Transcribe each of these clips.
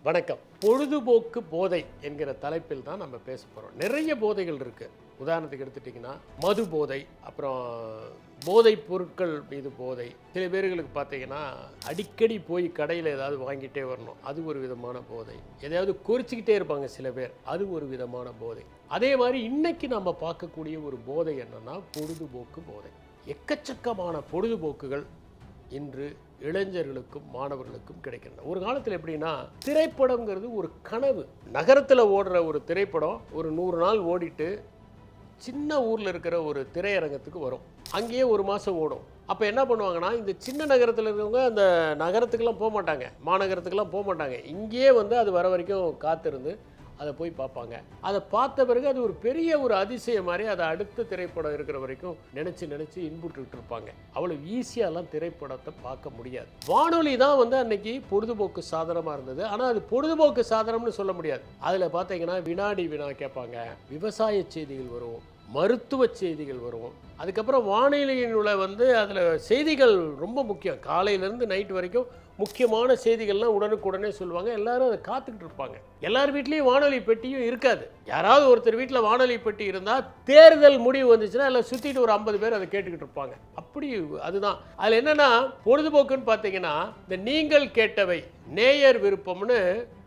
வணக்கம். பொழுதுபோக்கு போதை என்கிற தலைப்பில் தான் நம்ம பேச போகிறோம். நிறைய போதைகள் இருக்குது. உதாரணத்துக்கு எடுத்துட்டிங்கன்னா மது போதை, அப்புறம் போதைப் பொருட்கள் மீது போதை. சில பேர்களுக்கு பார்த்தீங்கன்னா அடிக்கடி போய் கடையில் ஏதாவது வாங்கிட்டே வரணும், அது ஒரு விதமான போதை. எதையாவது குறிச்சிக்கிட்டே இருப்பாங்க சில பேர், அது ஒரு விதமான போதை. அதே மாதிரி இன்னைக்கு நம்ம பார்க்கக்கூடிய ஒரு போதை என்னன்னா பொழுதுபோக்கு போதை. எக்கச்சக்கமான பொழுதுபோக்குகள் இன்று இளைஞர்களுக்கும் மாணவர்களுக்கும் கிடைக்கின்றன. ஒரு காலத்தில் எப்படின்னா திரைப்படம்ங்கிறது ஒரு கனவு. நகரத்தில் ஓடுற ஒரு திரைப்படம் ஒரு 100 நாள் ஓடிட்டு சின்ன ஊரில் இருக்கிற ஒரு திரையரங்கத்துக்கு வரும். அங்கேயே ஒரு மாதம் ஓடும். அப்போ என்ன பண்ணுவாங்கன்னா, இந்த சின்ன நகரத்தில் இருக்கிறவங்க அந்த நகரத்துக்கெல்லாம் போக மாட்டாங்க, மாநகரத்துக்கெல்லாம் போக மாட்டாங்க. இங்கேயே அது வர வரைக்கும் காத்திருந்து அதை போய் பார்ப்பாங்க. அதை பார்த்த பிறகு அது ஒரு பெரிய ஒரு அதிசயம் மாதிரி அதை அடுத்த திரைப்படம் இருக்கிற வரைக்கும் நினச்சி இன்புட்டுக்கிட்டு இருப்பாங்க. அவ்வளோ ஈஸியாலாம் திரைப்படத்தை பார்க்க முடியாது. வானொலி தான் அன்னைக்கு பொழுதுபோக்கு சாதனமாக இருந்தது. ஆனால் அது பொழுதுபோக்கு சாதனம்னு சொல்ல முடியாது. அதில் பார்த்தீங்கன்னா வினாடி வினா கேட்பாங்க, விவசாய செய்திகள் வரும், மருத்துவ செய்திகள் வரும். அதுக்கப்புறம் வானிலையினுள்ள அதில் செய்திகள் ரொம்ப முக்கியம். காலையிலேருந்து நைட் வரைக்கும் முக்கியமான செய்திகள்லாம் உடனுக்குடனே சொல்லுவாங்க. எல்லாரும் அதை காத்துக்கிட்டு இருப்பாங்க. எல்லார் வீட்லேயும் வானொலி பெட்டியும் இருக்காது. யாராவது ஒருத்தர் வீட்டில் வானொலி பெட்டி இருந்தால் தேர்தல் முடிவு வந்துச்சுன்னா எல்லாம் சுற்றிட்டு ஒரு 50 பேர் அதை கேட்டுக்கிட்டு இருப்பாங்க. அப்படி அதுதான். அதில் என்னென்னா பொழுதுபோக்குன்னு பார்த்தீங்கன்னா, இந்த நீங்கள் கேட்டவை நேயர் விருப்பம்னு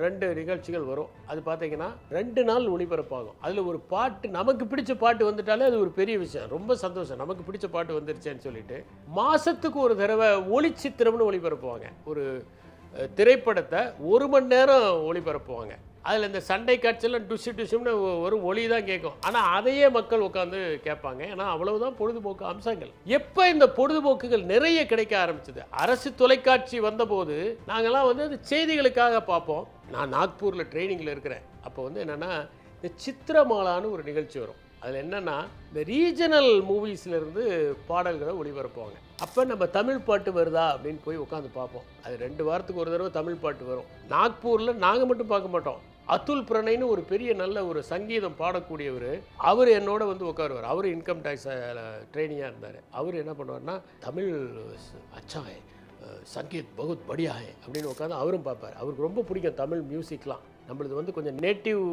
2 நிகழ்ச்சிகள் வரும். அது பார்த்தீங்கன்னா 2 நாள் ஒளிபரப்பாகும். அதில் ஒரு பாட்டு, நமக்கு பிடிச்ச பாட்டு வந்துட்டாலே அது ஒரு பெரிய விஷயம், ரொம்ப சந்தோஷம். நமக்கு பிடிச்ச பாட்டு வந்துருச்சேன்னு சொல்லிட்டு மாதத்துக்கு ஒரு தடவை ஒளிச்சித்திரம்னு ஒளிபரப்புவாங்க. ஒரு திரைப்படத்தை 1 மணி நேரம் ஒளிபரப்புவாங்க. அதில் இந்த சண்டை காட்சியெல்லாம் டுஷும்னு ஒரு ஒளி தான் கேட்கும். ஆனால் அதையே மக்கள் உட்காந்து கேட்பாங்க. ஏன்னா அவ்வளவுதான் பொழுதுபோக்கு அம்சங்கள். எப்போ இந்த பொழுதுபோக்குகள் நிறைய கிடைக்க ஆரம்பிச்சது, அரசு தொலைக்காட்சி வந்தபோது நாங்கள்லாம் அது செய்திகளுக்காக பார்ப்போம். நான் நாக்பூரில் ட்ரைனிங்கில் இருக்கிறேன். அப்போ என்னென்னா, இந்த சித்திரமாலான்னு ஒரு நிகழ்ச்சி வரும். அதில் என்னென்னா, இந்த ரீஜனல் மூவிஸ்லேருந்து பாடல்களை ஒளிபரப்புவாங்க. அப்போ நம்ம தமிழ் பாட்டு வருதா அப்படின்னு போய் உட்காந்து பார்ப்போம். அது 2 வாரத்துக்கு ஒரு தடவை தமிழ் பாட்டு வரும். நாக்பூரில் நாங்கள் மட்டும் பார்க்க மாட்டோம். அதுல் பிரணய்னு ஒரு பெரிய நல்ல ஒரு சங்கீதம் பாடக்கூடியவர், அவர் என்னோட உட்காருவார். அவர் இன்கம் டேக்ஸ் ட்ரைனிங்காக இருந்தார். அவர் என்ன பண்ணுவார்னா, தமிழ் அச்சா ஹே, சங்கீத் பகுத் படியா ஹே அப்படின்னு உட்காந்து அவரும் பார்ப்பார். அவருக்கு ரொம்ப பிடிக்கும் தமிழ் மியூசிக்லாம். நம்மளது கொஞ்சம் நேட்டிவ்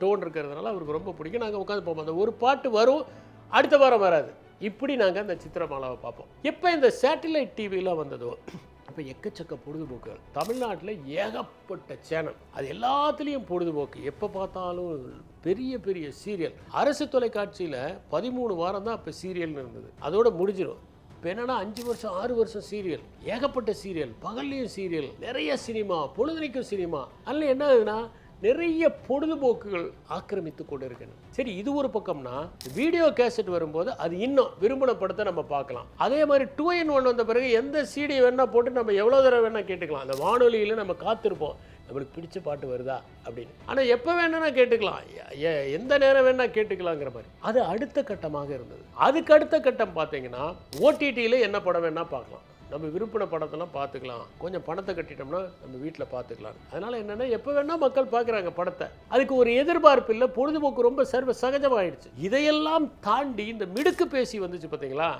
டோன் இருக்கிறதுனால அவருக்கு ரொம்ப பிடிக்கும். நாங்கள் உட்காந்து பார்ப்போம். அந்த ஒரு பாட்டு வரும், அடுத்த வாரம் வராது. இப்படி நாங்கள் அந்த சித்திரமாலாவை பார்ப்போம். எப்போ இந்த சேட்டலைட் டிவிலாம் வந்ததோ அப்போ எக்கச்சக்க பொழுதுபோக்குகள். தமிழ்நாட்டில் ஏகப்பட்ட சேனல், அது எல்லாத்துலேயும் பொழுதுபோக்கு. எப்போ பார்த்தாலும் பெரிய பெரிய சீரியல். அரசு தொலைக்காட்சியில் 13 வாரம் தான் அப்போ சீரியல்னு இருந்தது, அதோடு முடிஞ்சிடும். இப்போ என்னன்னா 5 வருஷம் 6 வருஷம் சீரியல், ஏகப்பட்ட சீரியல், பகல்லையும் சீரியல், நிறைய சினிமா, பொழுதுனைக்கும் சினிமா. அதில் என்ன ஆகுதுன்னா நிறைய பொழுதுபோக்குகள் ஆக்கிரமித்து கொண்டு இருக்கணும். சரி, இது ஒரு பக்கம்னா வீடியோ கேசட் வரும்போது அது இன்னும் விரும்பின படத்தை நம்ம பார்க்கலாம். அதே மாதிரி 2in1 வந்த பிறகு எந்த சிடி வேணா போட்டு நம்ம எவ்வளோ தடவை வேணால் கேட்டுக்கலாம். அந்த வானொலியில் நம்ம காத்திருப்போம், நம்மளுக்கு பிடிச்ச பாட்டு வருதா அப்படின்னு. ஆனால் எப்போ வேணா கேட்டுக்கலாம், எந்த நேரம் வேணா கேட்டுக்கலாங்கிற மாதிரி. அது அடுத்த கட்டமாக இருந்தது. அதுக்கு அடுத்த கட்டம் பார்த்தீங்கன்னா ஓடிடியில் என்ன படம் வேணா பார்க்கலாம், நம்ம விருப்பின படத்தெல்லாம் பார்த்துக்கலாம், கொஞ்சம் பணத்தை கட்டிட்டோம்னா நம்ம வீட்டில் பார்த்துக்கலாம். அதனால் என்னென்னா எப்போ வேணால் மக்கள் பார்க்குறாங்க படத்தை. அதுக்கு ஒரு எதிர்பார்ப்பு இல்லை, பொழுதுபோக்கு ரொம்ப சகஜமாகிடுச்சு. இதையெல்லாம் தாண்டி இந்த மிடுக்கு பேசி வந்துச்சு பார்த்தீங்களா.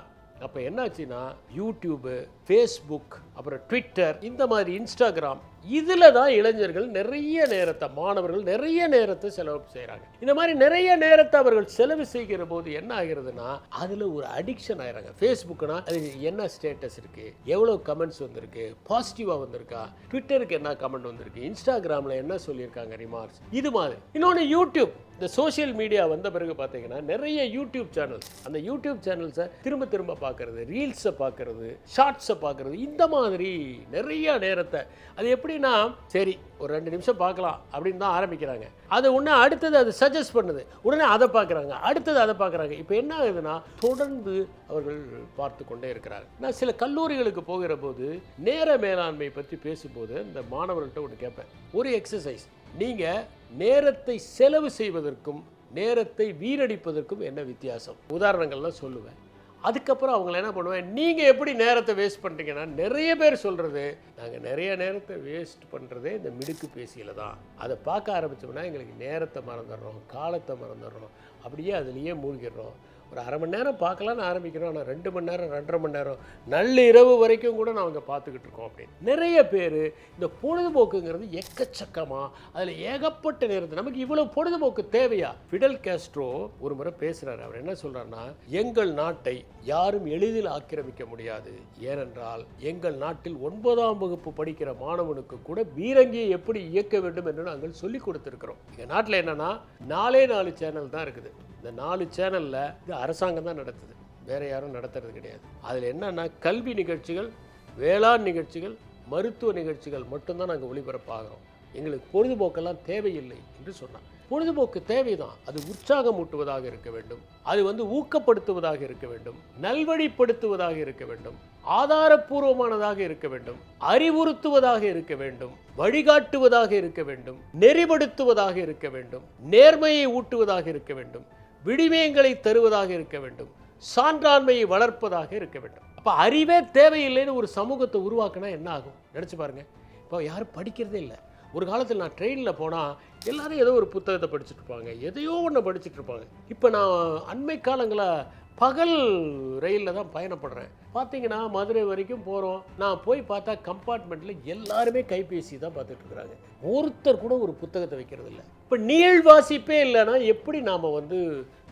அப்போ என்னாச்சுன்னா யூடியூபு, ஃபேஸ்புக், அப்புறம் ட்விட்டர், இந்த மாதிரி இன்ஸ்டாகிராம், இதில் தான் இளைஞர்கள் நிறைய நேரத்தை, மாணவர்கள் நிறைய நேரத்தை செலவு செய்கிறாங்க. இந்த மாதிரி நிறைய நேரத்தை அவர்கள் செலவு செய்கிற போது என்ன ஆகிறதுனா அதில் ஒரு அடிக்ஷன் ஆகிறாங்க. ஃபேஸ்புக்குனா அது என்ன ஸ்டேட்டஸ் இருக்குது, எவ்வளோ கமெண்ட்ஸ் வந்திருக்கு, பாசிட்டிவாக வந்திருக்கா, ட்விட்டருக்கு என்ன கமெண்ட் வந்திருக்கு, இன்ஸ்டாகிராமில் என்ன சொல்லியிருக்காங்க ரிமார்க்ஸ், இது மாதிரி. இன்னொன்று யூடியூப், இந்த சோஷியல் மீடியா வந்த பிறகு பார்த்தீங்கன்னா நிறைய யூடியூப் சேனல்ஸ், அந்த யூடியூப் சேனல்ஸை திரும்ப பார்க்கறது, ரீல்ஸை பார்க்கறது, ஷார்ட்ஸை பார்க்கறது, இந்த மாதிரி நிறைய நேரத்தை. அது எப்படின்னா, சரி ஒரு 2 நிமிஷம் பார்க்கலாம் அப்படின்னு தான் ஆரம்பிக்கிறாங்க. அது ஒன்று அடுத்தது அது சஜஸ்ட் பண்ணுது, உடனே அதை பார்க்குறாங்க, அடுத்தது அதை பார்க்குறாங்க. இப்போ என்ன ஆகுதுன்னா தொடர்ந்து அவர்கள் பார்த்து கொண்டே இருக்கிறாங்க. நான் சில கல்லூரிகளுக்கு போகிற போது நேர மேலாண்மை பற்றி பேசும்போது இந்த மாணவர்கள்ட்ட ஒன்று கேட்பேன், ஒரு எக்ஸசைஸ், நீங்கள் நேரத்தை செலவு செய்வதற்கும் நேரத்தை வீணடிப்பதற்கும் என்ன வித்தியாசம், உதாரணங்கள்லாம் சொல்லுவேன். அதுக்கப்புறம் அவங்கள என்ன பண்ணுவேன், நீங்கள் எப்படி நேரத்தை வேஸ்ட் பண்ணுறீங்கன்னா, நிறைய பேர் சொல்கிறது, நாங்கள் நிறைய நேரத்தை வேஸ்ட் பண்ணுறதே இந்த மிடுக்கு பேசியில் தான். அதை பார்க்க ஆரம்பித்தோம்னா எங்களுக்கு நேரத்தை மறந்துடுறோம், காலத்தை மறந்துடுறோம், அப்படியே அதுலேயே மூழ்கிடுறோம். ஒரு அரை மணி நேரம் பார்க்கலான்னு ஆரம்பிக்கிறோம், ஆனால் 2 மணி நேரம் 2.5 மணி நேரம் நள்ளிரவு வரைக்கும் கூட நான் அங்கே பார்த்துக்கிட்டு இருக்கோம் அப்படின்னு. நிறைய பேர் இந்த பொழுதுபோக்குங்கிறது எக்கச்சக்கமாக அதில் ஏகப்பட்ட நேரத்தில் நமக்கு இவ்வளோ பொழுதுபோக்கு தேவையா? ஃபிடல் காஸ்ட்ரோ ஒரு முறை பேசுகிறார். அவர் என்ன சொல்கிறாருன்னா, எங்கள் நாட்டை யாரும் எளிதில் ஆக்கிரமிக்க முடியாது, ஏனென்றால் எங்கள் நாட்டில் 9ஆம் வகுப்பு படிக்கிற மாணவனுக்கு கூட பீரங்கியை எப்படி இயக்க வேண்டும் என்று நாங்கள் சொல்லிக் கொடுத்துருக்கிறோம். எங்கள் நாட்டில் என்னென்னா 4 சேனல் தான் இருக்குது. இந்த 4 சேனலில் இது அரசாங்கம் தான் நடத்துது, வேறு யாரும் நடத்துறது கிடையாது. அதில் என்னென்னா கல்வி நிகழ்ச்சிகள், வேளாண் நிகழ்ச்சிகள், மருத்துவ நிகழ்ச்சிகள் மட்டும்தான் நாங்கள் ஒளிபரப்பாகிறோம். எங்களுக்கு பொழுதுபோக்கெல்லாம் தேவையில்லை என்று சொன்னார். பொழுதுபோக்கு தேவைதான், அது உற்சாகம் ஊட்டுவதாக இருக்க வேண்டும், அது ஊக்கப்படுத்துவதாக இருக்க வேண்டும், நல்வழிப்படுத்துவதாக இருக்க வேண்டும், ஆதாரபூர்வமானதாக இருக்க வேண்டும், அறிவுறுத்துவதாக இருக்க வேண்டும், வழிகாட்டுவதாக இருக்க வேண்டும், நெறிப்படுத்துவதாக இருக்க வேண்டும், நேர்மையை ஊட்டுவதாக இருக்க வேண்டும், விடிமயங்களை தருவதாக இருக்க வேண்டும், சான்றாண்மையை வளர்ப்பதாக இருக்க வேண்டும். அப்போ அறிவே தேவையில்லைன்னு ஒரு சமூகத்தை உருவாக்கினா என்ன ஆகும் நினச்சி பாருங்கள். இப்போ யாரும் படிக்கிறதே இல்லை. ஒரு காலத்தில் நான் ட்ரெயினில் போனால் எல்லாரும் ஏதோ ஒரு புத்தகத்தை படிச்சுட்டு இருப்பாங்க, எதையோ ஒன்று படிச்சுட்டு இருப்பாங்க. இப்போ நான் அண்மை காலங்களாக பகல் ரயிலில் தான் பயணப்படுறேன். பார்த்தீங்கன்னா மதுரை வரைக்கும் போகிறோம், நான் போய் பார்த்தா கம்பார்ட்மெண்ட்டில் எல்லாருமே கைபேசி தான் பார்த்துட்டு இருக்கிறாங்க. ஒருத்தர் கூட ஒரு புத்தகத்தை வைக்கிறது இல்லை. இப்போ நீள் வாசிப்பே இல்லைன்னா எப்படி நாம்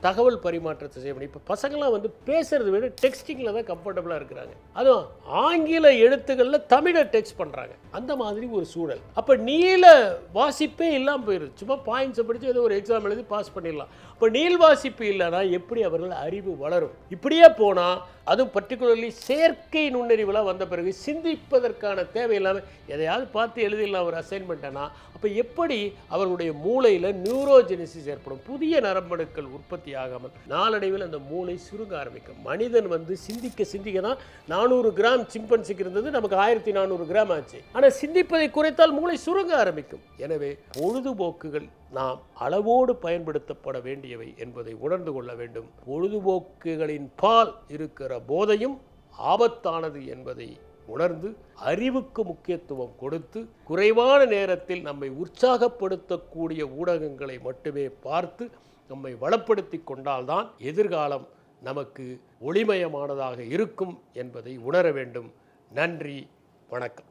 தகவல் பரிமாற்றத்தை செய்ய முடியும்? இப்போ பசங்களாம் பேசுகிறத விட டெக்ஸ்டிங்கில் தான் கம்ஃபர்டபுளாக இருக்கிறாங்க. அதுவும் ஆங்கில எழுத்துக்களில் தமிழை டெக்ஸ்ட் பண்ணுறாங்க. அந்த மாதிரி ஒரு சூழல். அப்போ நீள வாசிப்பே இல்லாமல் போயிடுது. சும்மா பாயிண்ட்ஸை படித்து ஏதோ ஒரு எக்ஸாம் எழுதி பாஸ் பண்ணிடலாம். இப்போ நீள் வாசிப்பு இல்லைன்னா எப்படி அவர்கள் அறிவு வளரும்? இப்படியே போனால், அதுவும் பர்டிகுலர்லி செயற்கை நுண்ணறிவுலாம் வந்த பிறகு சிந்திப்பதற்கான தேவையில்லாமல் எதையாவது பார்த்து எழுதிடலாம் ஒரு அசைன்மெண்ட்னா, அப்போ எப்படி அவர்களுடைய மூளையில் நியூரோஜெனிசிஸ் ஏற்படும்? புதிய நரம்பணுக்கள் உற்பத்தி ஆகாமல் நாளடைவில் அந்த மூளை சுருங்க ஆரம்பிக்கும். மனிதன் சிந்திக்க சிந்திக்க தான் 400 கிராம் சிம்பன்சிக்கு இருந்தது, நமக்கு 1400 கிராம் ஆச்சு. ஆனால் சிந்திப்பதை குறைத்தால் மூளை சுருங்க ஆரம்பிக்கும். எனவே பொழுதுபோக்குகள் நாம் அளவோடு பயன்படுத்தப்பட வேண்டியவை என்பதை உணர்ந்து கொள்ள வேண்டும். பொழுதுபோக்குகளின் பால் இருக்கிற போதையும் ஆபத்தானது என்பதை உணர்ந்து அறிவுக்கு முக்கியத்துவம் கொடுத்து குறைவான நேரத்தில் நம்மை உற்சாகப்படுத்தக்கூடிய ஊடகங்களை மட்டுமே பார்த்து நம்மை வளப்படுத்தி கொண்டால்தான் எதிர்காலம் நமக்கு ஒளிமயமானதாக இருக்கும் என்பதை உணர வேண்டும். நன்றி, வணக்கம்.